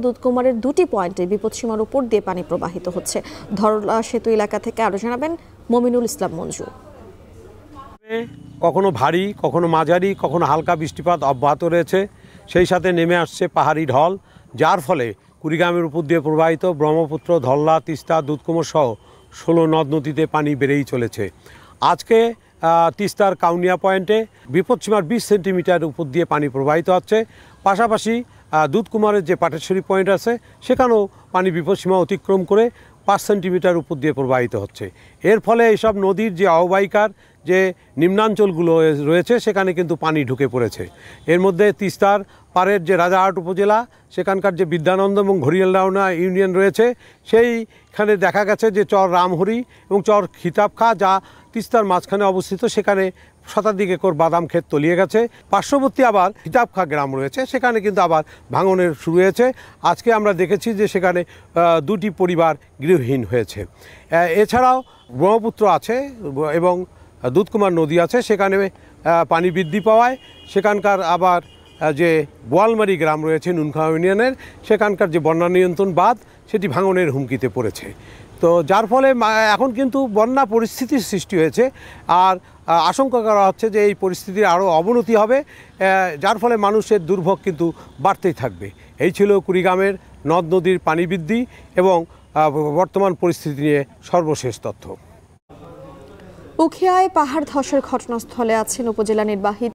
দুধকুমারের দুটি পয়েন্টে বিপদসীমার উপর দিয়ে পানি প্রবাহিত হচ্ছে। ধরলা সেতু এলাকা থেকে আরো জানাবেন মমিনুল ইসলাম মঞ্জু। কখনো ভারী, কখনো মাঝারি, কখনো হালকা বৃষ্টিপাত অব্যাহত রয়েছে। সেই সাথে নেমে আসছে পাহাড়ি ঢল, যার ফলে কুড়িগ্রামের উপর দিয়ে প্রবাহিত ব্রহ্মপুত্র, ধরলা, তিস্তা, দুধকুমার সহ 16 নদ নদীতে পানি বেড়েই চলেছে। আজকে তিস্তার কাউনিয়া পয়েন্টে বিপদসীমার 20 সেন্টিমিটার উপর দিয়ে পানি প্রবাহিত হচ্ছে। পাশাপাশি দুধকুমারের যে পাটেশ্বরী পয়েন্ট আছে সেখানেও পানি বিপদসীমা অতিক্রম করে 5 সেন্টিমিটার উপর দিয়ে প্রবাহিত হচ্ছে। এর ফলে এইসব নদীর যে অববাহিকার যে নিম্নাঞ্চলগুলো রয়েছে সেখানে কিন্তু পানি ঢুকে পড়েছে। এর মধ্যে তিস্তার পাড়ের যে রাজারহাট উপজেলা, সেখানকার যে বিদ্যানন্দ এবং ঘড়িয়ালডাউনা ইউনিয়ন রয়েছে, সেইখানে দেখা গেছে যে চর রামহরি এবং চর খিতাবখা, যা তিস্তার মাঝখানে অবস্থিত, সেখানে শতাধিক একর বাদাম ক্ষেত তলিয়ে গেছে। পার্শ্ববর্তী আবার খিতাবখা গ্রাম রয়েছে, সেখানে কিন্তু আবার ভাঙনের শুরু হয়েছে। আজকে আমরা দেখেছি যে সেখানে 2টি পরিবার গৃহহীন হয়েছে। এছাড়াও ব্রহ্মপুত্র আছে এবং দুধকুমার নদী আছে, সেখানে পানি বৃদ্ধি পাওয়ায় সেখানকার আবার যে বোয়ালমারি গ্রাম রয়েছে নুনখাওয়া ইউনিয়নের, সেখানকার যে বন্যা নিয়ন্ত্রণ বাঁধ সেটি ভাঙনের হুমকিতে পড়েছে। তো যার ফলে এখন কিন্তু বন্যা পরিস্থিতির সৃষ্টি হয়েছে, আর আশঙ্কা করা হচ্ছে যে এই পরিস্থিতির আরও অবনতি হবে, যার ফলে মানুষের দুর্ভোগ কিন্তু বাড়তেই থাকবে। এই ছিল কুড়িগ্রামের নদ নদীর পানি বৃদ্ধি এবং বর্তমান পরিস্থিতি নিয়ে সর্বশেষ তথ্য। উখিয়ায় পাহাড় ধসের ঘটনাস্থলে আছেন উপজেলা নির্বাহী